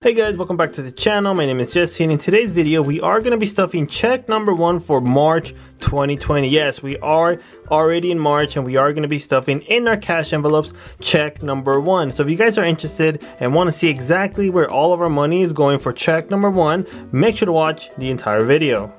Hey guys, welcome back to the channel. My name is Jesse, and in today's video we are going to be stuffing check number 1 for March 2020. Yes, we are already in March and we are going to be stuffing in our cash envelopes check number 1. So if you guys are interested and want to see exactly where all of our money is going for check number 1, make sure to watch the entire video.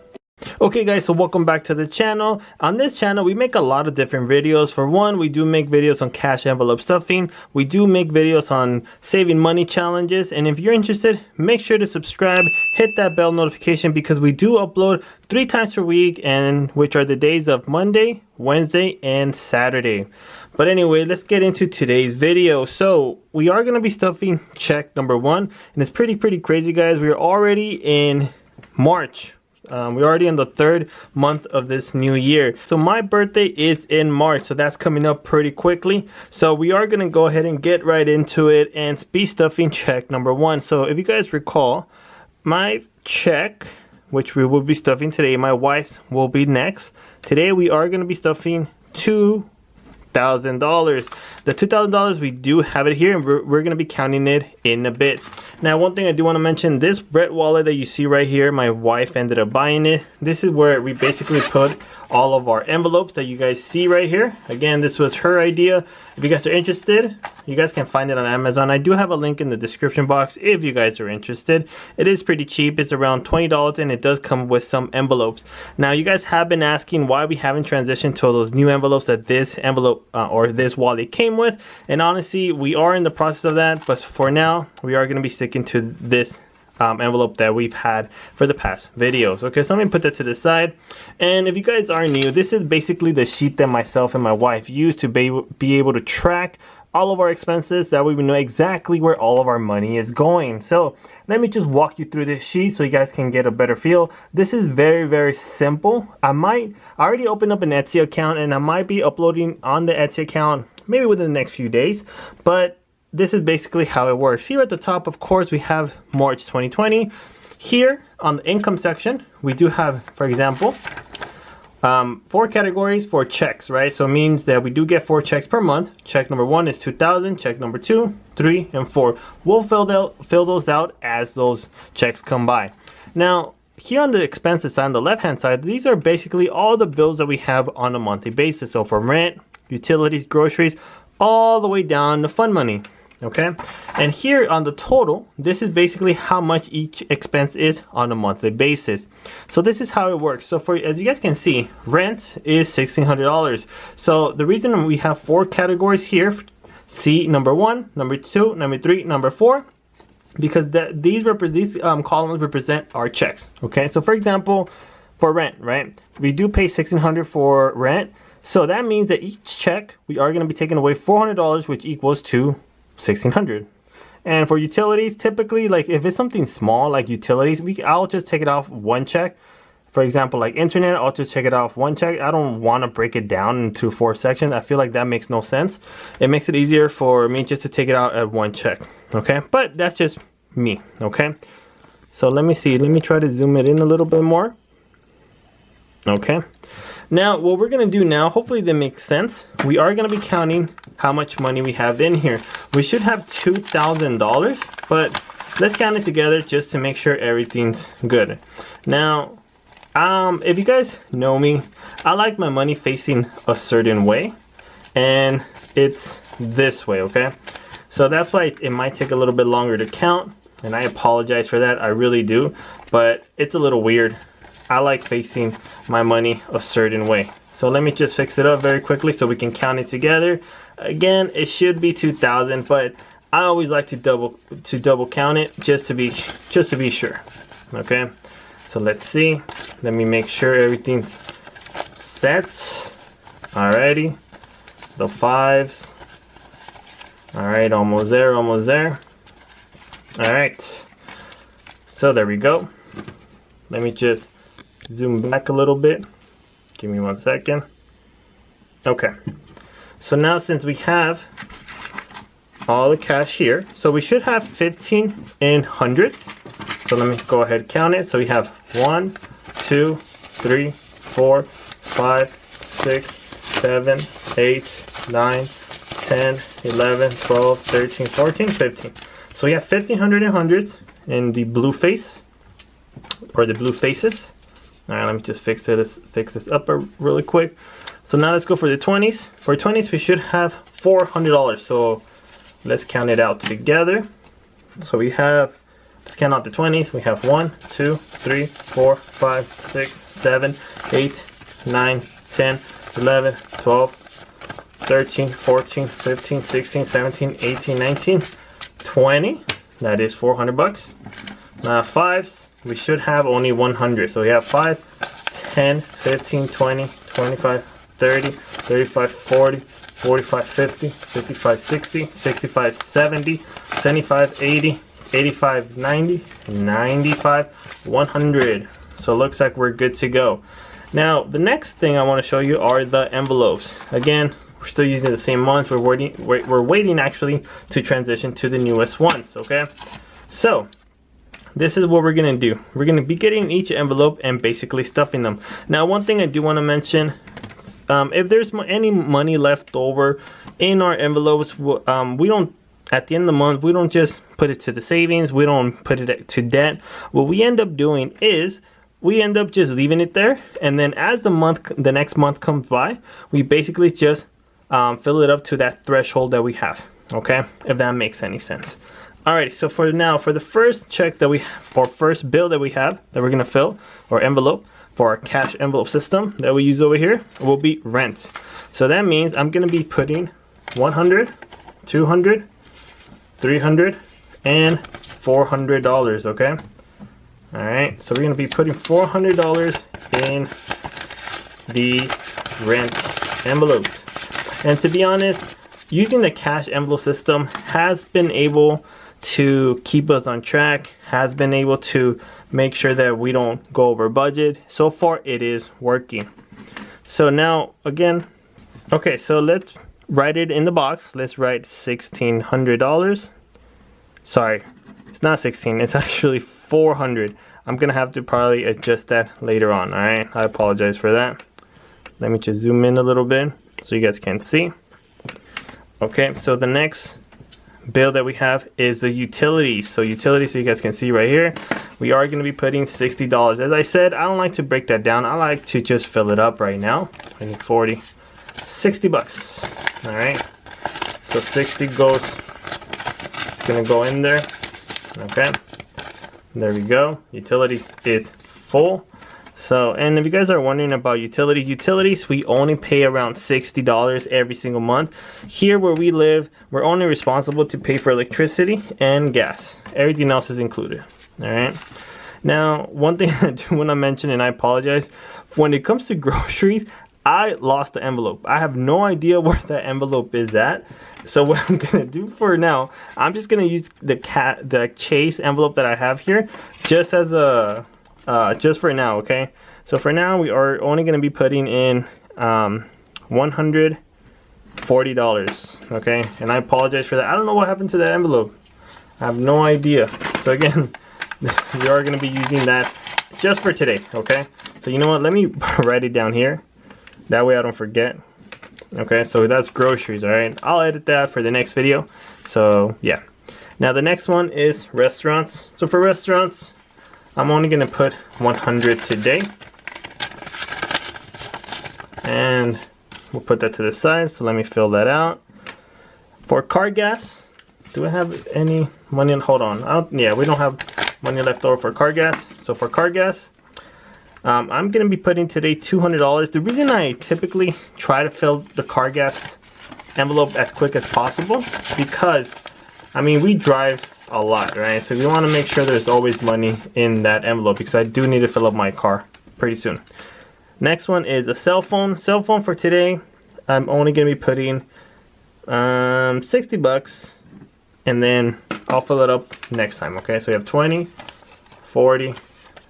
Okay guys, so welcome back to the channel. On this channel we make a lot of different videos. For one, we do make videos on cash envelope stuffing. We do make videos on saving money challenges, and if you're interested, make sure to subscribe, hit that bell notification, because we do upload 3 times per week, and which are the days of Monday, Wednesday, and Saturday. But anyway, let's get into today's video. So we are going to be stuffing check number 1, and it's pretty crazy guys. We're already in March. We're already in the 3rd month of this new year. So my birthday is in March, so that's coming up pretty quickly. So we are going to go ahead and get right into it and be stuffing check number 1. So if you guys recall, my check, which we will be stuffing today, my wife's will be next. Today we are going to be stuffing $2,000. The $2,000, we do have it here, and we're going to be counting it in a bit. Now, one thing I do want to mention, this red wallet that you see right here, my wife ended up buying it. This is where we basically put all of our envelopes that you guys see right here. Again, this was her idea. If you guys are interested, you guys can find it on Amazon. I do have a link in the description box if you guys are interested. It is pretty cheap. It's around $20, and it does come with some envelopes. Now, you guys have been asking why we haven't transitioned to those new envelopes that this envelope or this wallet came with, and honestly, we are in the process of that, but for now, we are going to be sticking to this envelope that we've had for the past videos. Okay, so let me put that to the side. And if you guys are new, this is basically the sheet that myself and my wife use to be able to track all of our expenses. That way we know exactly where all of our money is going. So let me just walk you through this sheet so you guys can get a better feel. This is very simple. I already opened up an Etsy account, and I might be uploading on the Etsy account maybe within the next few days, but this is basically how it works. Here at the top, of course, we have March 2020. Here on the income section, we do have, for example, 4 categories for checks, right? So it means that we do get 4 checks per month. Check number 1 is $2,000. Check number 2, 3, and 4. We'll fill those out as those checks come by. Now, here on the expenses side, on the left-hand side, these are basically all the bills that we have on a monthly basis. So from rent, utilities, groceries, all the way down to fund money. Okay, and here on the total, this is basically how much each expense is on a monthly basis. So this is how it works. So for, as you guys can see, rent is $1,600. So the reason we have 4 categories here, see number 1, number 2, number 3, number 4, because these columns represent our checks. Okay, so for example, for rent, right, we do pay $1,600 for rent. So that means that each check we are going to be taking away $400, which equals to $1,600. And for utilities, typically, like if it's something small like utilities, I'll just take it off 1 check. For example, like internet, I'll just check it off 1 check. I don't want to break it down into 4 sections. I feel like that makes no sense. It makes it easier for me just to take it out at 1 check. Okay, but that's just me. Okay, so let me see. Let me try to zoom it in a little bit more. Okay. Now, what we're going to do now, hopefully that makes sense. We are going to be counting how much money we have in here. We should have $2,000, but let's count it together just to make sure everything's good. Now, if you guys know me, I like my money facing a certain way, and it's this way, okay? So that's why it might take a little bit longer to count, and I apologize for that. I really do, but it's a little weird. I like facing my money a certain way. So let me just fix it up very quickly so we can count it together. Again, it should be 2,000, but I always like to double count it just to be sure. Okay, so let's see. Let me make sure everything's set. Alrighty, the 5s. All right, almost there. All right, so there we go. Let me just zoom back a little bit. Give me 1 second. Okay, so now since we have all the cash here, so we should have 15 in hundreds. So let me go ahead and count it. So we have 1, 2, 3, 4, 5, 6, 7, 8, 9, 10, 11, 12, 13, 14, 15. So we have 1,500 in hundreds, in the blue face, or the blue faces. All right, let me just fix this up really quick. So now let's go for the 20s. For 20s, we should have $400. So let's count it out together. So we have, let's count out the 20s. We have 1, 2, 3, 4, 5, 6, 7, 8, 9, 10, 11, 12, 13, 14, 15, 16, 17, 18, 19, 20. That is 400 bucks. Now 5s, we should have only 100. So we have 5, 10, 15, 20, 25, 30, 35, 40, 45, 50, 55, 60, 65, 70, 75, 80, 85, 90, 95, 100. So it looks like we're good to go. Now the next thing I want to show you are the envelopes. Again, we're still using the same ones. We're waiting actually to transition to the newest ones. Okay, so this is what we're gonna do. We're gonna be getting each envelope and basically stuffing them. Now one thing I do want to mention, if there's any money left over in our envelopes, we don't, at the end of the month, we don't just put it to the savings, we don't put it to debt. What we end up doing is we end up just leaving it there, and then as the next month comes by, we basically just fill it up to that threshold that we have. Okay, if that makes any sense. Alright, so for the first check that we, or first bill that we have that we're gonna fill, or envelope, for our cash envelope system that we use over here, will be rent. So that means I'm gonna be putting 100, 200, 300, and $400. Okay. All right. So we're gonna be putting $400 in the rent envelope. And to be honest, using the cash envelope system has been able to keep us on track, has been able to make sure that we don't go over budget. So far it is working. So now again, okay, so let's write it in the box. Let's write $1,600. Sorry, it's not 16, it's actually 400. I'm gonna have to probably adjust that later on. All right, I apologize for that. Let me just zoom in a little bit so you guys can see. Okay, so the next bill that we have is the utilities. So utilities, so you guys can see right here, we are going to be putting $60. As I said, I don't like to break that down. I like to just fill it up right now. 20, 40, 60 bucks. All right, so 60 goes, it's going to go in there. Okay, there we go. Utilities is full. So, and if you guys are wondering about utilities, we only pay around $60 every single month. Here where we live, we're only responsible to pay for electricity and gas. Everything else is included. All right. Now, one thing I do want to mention, and I apologize, when it comes to groceries, I lost the envelope. I have no idea where that envelope is at. So what I'm gonna do for now, I'm just gonna use the Chase envelope that I have here, just as a just for now. Okay, so for now we are only going to be putting in $140. Okay, and I apologize for that. I don't know what happened to that envelope. I have no idea. So again, we are going to be using that just for today. Okay, so you know what, let me write it down here, that way I don't forget. Okay, so that's groceries. All right, I'll edit that for the next video. So yeah, now the next one is restaurants. So for restaurants, I'm only going to put 100 today, and we'll put that to the side. So let me fill that out. For car gas, do I have any money? Hold on. Yeah, we don't have money left over for car gas. So for car gas, I'm going to be putting today $200. The reason I typically try to fill the car gas envelope as quick as possible, because I mean, we drive a lot, right? So we want to make sure there's always money in that envelope, because I do need to fill up my car pretty soon. Next one is a cell phone. Cell phone for today, I'm only going to be putting 60 bucks, and then I'll fill it up next time. Okay, so we have 20, 40,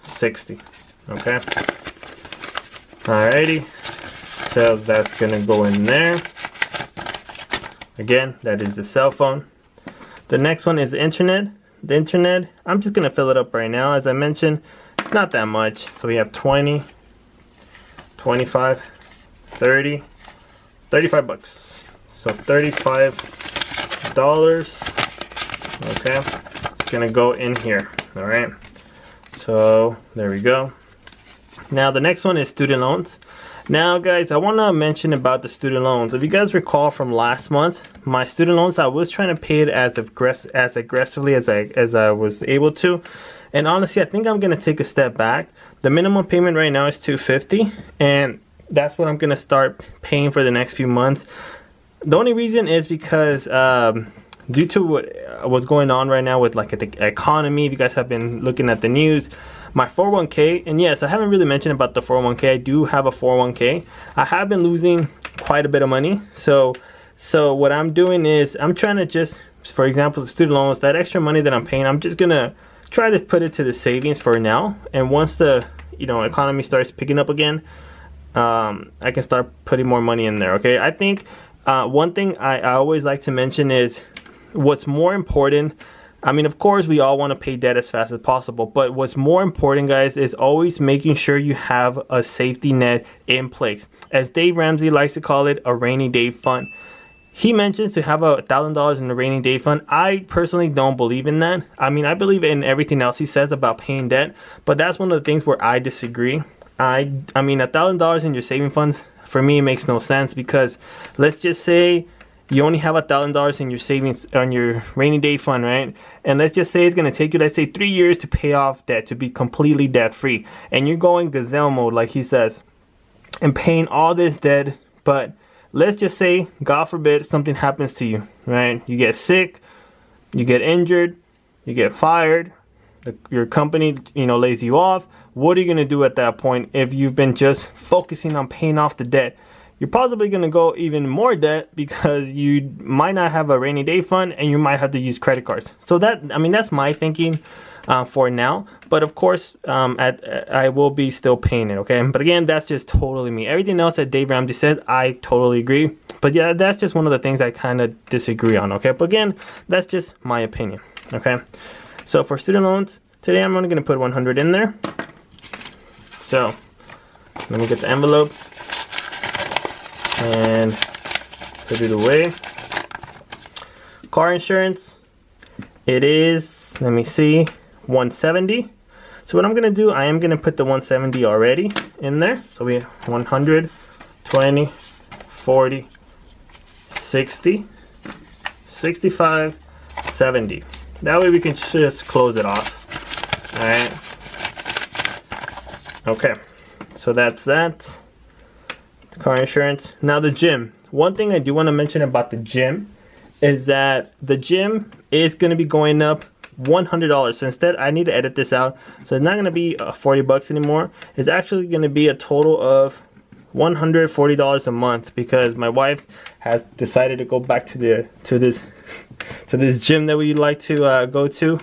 60. Okay, alrighty, so that's going to go in there. Again, that is the cell phone. The next one is the internet. The internet, I'm just going to fill it up right now. As I mentioned, it's not that much. So we have 20, 25, 30, 35 bucks. So $35. Okay, it's going to go in here. All right, so there we go. Now the next one is student loans. Now guys, I want to mention about the student loans. If you guys recall from last month, my student loans, I was trying to pay it as aggressively as I was able to. And honestly, I think I'm going to take a step back. The minimum payment right now is $250, and that's what I'm going to start paying for the next few months. The only reason is because due to what's going on right now with like the economy, if you guys have been looking at the news, my 401k, and yes, I haven't really mentioned about the 401k. I do have a 401k. I have been losing quite a bit of money. So what I'm doing is I'm trying to just, for example, the student loans, that extra money that I'm paying, I'm just gonna try to put it to the savings for now. And once the economy starts picking up again, I can start putting more money in there. Okay, I think one thing I always like to mention is what's more important. I mean, of course, we all want to pay debt as fast as possible, but what's more important, guys, is always making sure you have a safety net in place. As Dave Ramsey likes to call it, a rainy day fund. He mentions to have $1,000 in a rainy day fund. I personally don't believe in that. I mean, I believe in everything else he says about paying debt, but that's one of the things where I disagree. I mean, $1,000 in your saving funds, for me, it makes no sense, because let's just say you only have $1,000 in your savings on your rainy day fund, right? And let's just say it's gonna take you, let's say, 3 years to pay off debt, to be completely debt free. And you're going gazelle mode, like he says, and paying all this debt. But let's just say, God forbid, something happens to you, right? You get sick, you get injured, you get fired, your company, lays you off. What are you gonna do at that point if you've been just focusing on paying off the debt? You're possibly going to go even more debt, because you might not have a rainy day fund and you might have to use credit cards. So that's my thinking for now. But of course, I will be still paying it, okay? But again, that's just totally me. Everything else that Dave Ramsey says, I totally agree. But yeah, that's just one of the things I kind of disagree on, okay? But again, that's just my opinion, okay? So for student loans, today I'm only going to put 100 in there. So let me get the envelope and put it away. Car insurance, it is, let me see, $170. So what I'm gonna do, I am gonna put the $170 already in there. So we have 100, 20, 40, 60, 65, 70. That way we can just close it off. All right. Okay, so that's that. Car insurance. Now the gym. One thing I do want to mention about the gym is that the gym is going to be going up $100. So instead, I need to edit this out. So it's not going to be $40 anymore. It's actually going to be a total of $140 a month, because my wife has decided to go back to this gym that we like to go to,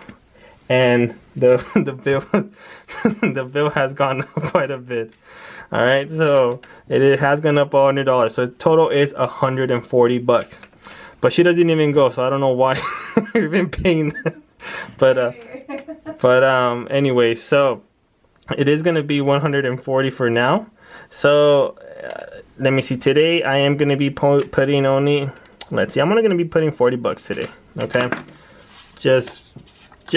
and the bill has gone up quite a bit. All right, so it has gone up $100. So total is $140. But she doesn't even go, so I don't know why we've been paying that. But anyway, so it is gonna be $140 for now. So let me see. Today I am gonna be putting only. Let's see. I'm only gonna be putting $40 today. Okay.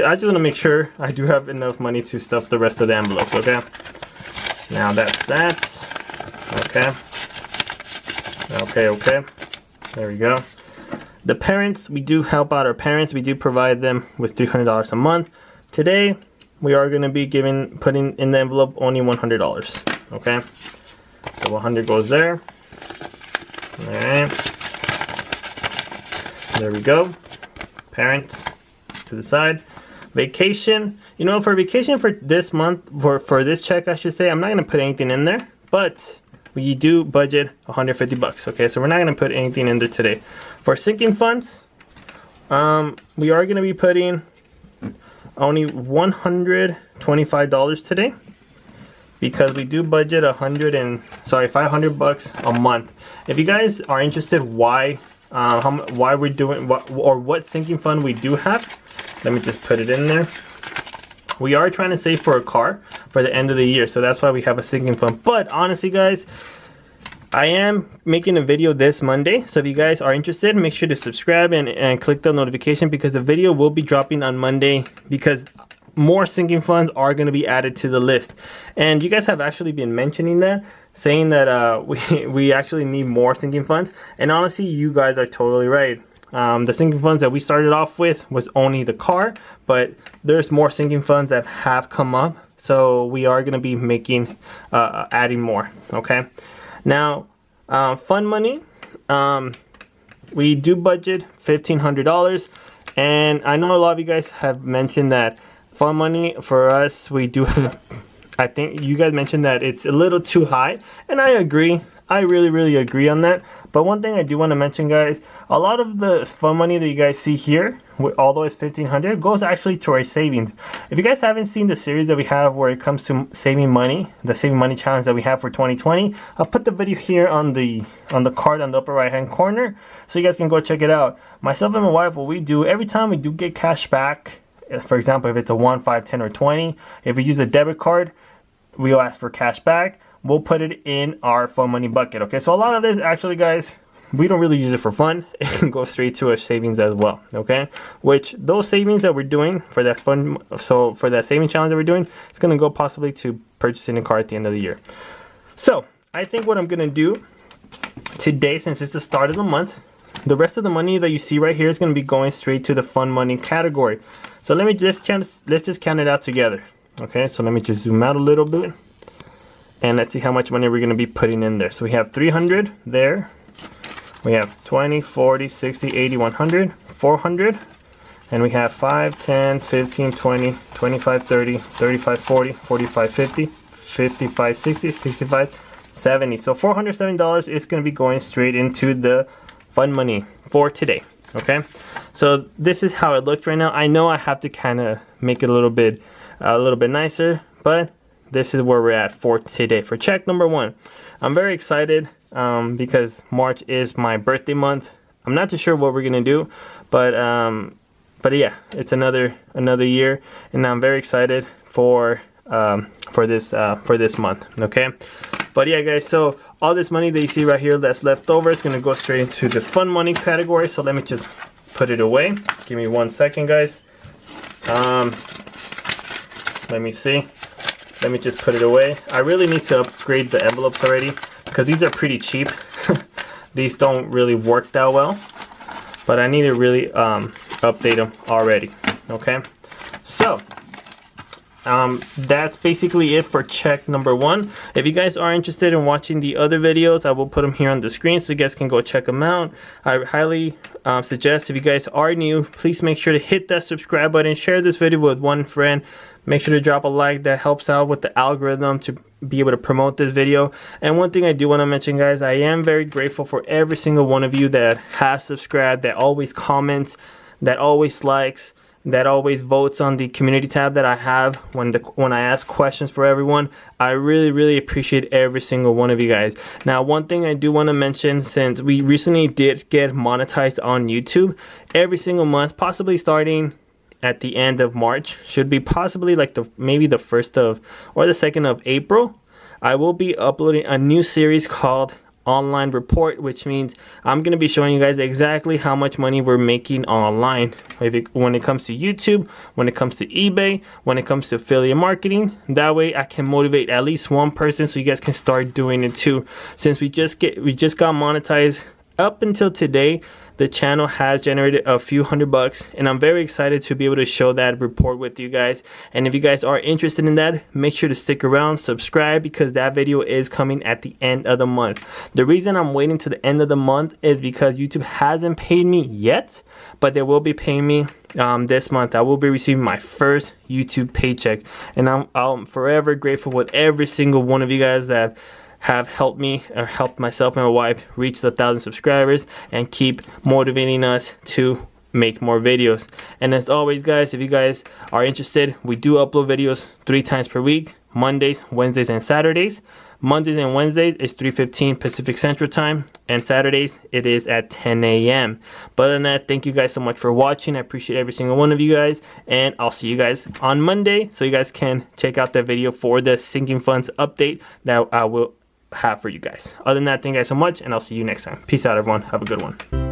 I just want to make sure I do have enough money to stuff the rest of the envelopes. Okay. Now that's that. Okay. There we go. The parents, we do help out our parents. We do provide them with $300 a month. Today, we are going to be putting in the envelope only $100. Okay. So 100 goes there. All right. There we go. Parents to the side. Vacation. For vacation for this month, for this check, I should say, I'm not going to put anything in there, but we do budget $150. Okay, so we're not going to put anything in there today. For sinking funds, we are going to be putting only $125 today, because we do budget $500 a month. If you guys are interested why we're doing what sinking fund we do have, let me just put it in there. We are trying to save for a car for the end of the year, so that's why we have a sinking fund. But honestly, guys, I am making a video this Monday, so if you guys are interested, make sure to subscribe and click the notification, because the video will be dropping on Monday, because more sinking funds are going to be added to the list. And you guys have actually been mentioning that, saying that we actually need more sinking funds. And honestly, you guys are totally right. The sinking funds that we started off with was only the car, but there's more sinking funds that have come up. So we are going to be making, adding more. Okay. Now, fund money, we do budget $1,500. And I know a lot of you guys have mentioned that fund money for us, we do have, I think you guys mentioned that it's a little too high, and I agree. I really agree on that. But one thing I do want to mention, guys, a lot of the fund money that you guys see here, although it's $1,500, goes actually to our savings. If you guys haven't seen the series that we have where it comes to saving money, the saving money challenge that we have for 2020, I'll put the video here on the card on the upper right hand corner, so you guys can go check it out. Myself and my wife, what we do every time we do get cash back, for example, if it's a 1, 5, 10, or 20, if we use a debit card, we'll ask for cash back. We'll put it in our fund money bucket. Okay, so a lot of this, actually, guys, we don't really use it for fun. It can go straight to our savings as well. Okay, which those savings that we're doing for that fund, so for that saving challenge that we're doing, it's gonna go possibly to purchasing a car at the end of the year. So I think what I'm gonna do today, since it's the start of the month, the rest of the money that you see right here is gonna be going straight to the fund money category. So let's just count it out together. Okay, so let me just zoom out a little bit. And let's see how much money we're going to be putting in there. So we have 300 there. We have 20, 40, 60, 80, 100, 400. And we have 5, 10, 15, 20, 25, 30, 35, 40, 45, 50, 55, 60, 65, 70. So $407 is going to be going straight into the fund money for today. Okay. So this is how it looked right now. I know I have to kind of make it a little bit nicer, but this is where we're at for today for check number 1. I'm very excited because March is my birthday month. I'm not too sure what we're gonna do, but yeah, it's another year, and I'm very excited for this month. Okay, but yeah, guys, so all this money that you see right here that's left over is gonna go straight into the fund money category. So let me just put it away. Give me 1 second, guys. Let me see. Let me just put it away. I really need to upgrade the envelopes already because these are pretty cheap. These don't really work that well, but I need to really update them already. Okay, so that's basically it for check number 1. If you guys are interested in watching the other videos, I will put them here on the screen so you guys can go check them out. I highly suggest, if you guys are new, please make sure to hit that subscribe button, share this video with one friend. Make sure to drop a like. That helps out with the algorithm to be able to promote this video. And one thing I do want to mention, guys, I am very grateful for every single one of you that has subscribed, that always comments, that always likes, that always votes on the community tab that I have when I ask questions for everyone. I really appreciate every single one of you guys. Now, one thing I do want to mention, since we recently did get monetized on YouTube, every single month, possibly starting at the end of March, should be possibly like maybe the 1st of or the 2nd of April, I will be uploading a new series called Online Report, which means I'm going to be showing you guys exactly how much money we're making online when it comes to YouTube, when it comes to eBay, when it comes to affiliate marketing. That way I can motivate at least one person so you guys can start doing it too. Since we just got monetized, up until today the channel has generated a few $100, and I'm very excited to be able to show that report with you guys. And if you guys are interested in that, make sure to stick around, subscribe, because that video is coming at the end of the month. The reason I'm waiting to the end of the month is because YouTube hasn't paid me yet, but they will be paying me this month. I will be receiving my first YouTube paycheck, and I'm forever grateful with every single one of you guys that have helped me, or helped myself and my wife, reach the 1,000 subscribers and keep motivating us to make more videos. And as always, guys, if you guys are interested, we do upload videos 3 times per week: Mondays, Wednesdays, and Saturdays. Mondays and Wednesdays is 3:15 Pacific Central Time, and Saturdays it is at 10 a.m. But other than that, thank you guys so much for watching. I appreciate every single one of you guys, and I'll see you guys on Monday, so you guys can check out that video for the sinking funds update that I will have for you guys. Other than that, thank you guys so much, and I'll see you next time. Peace out, everyone. Have a good one.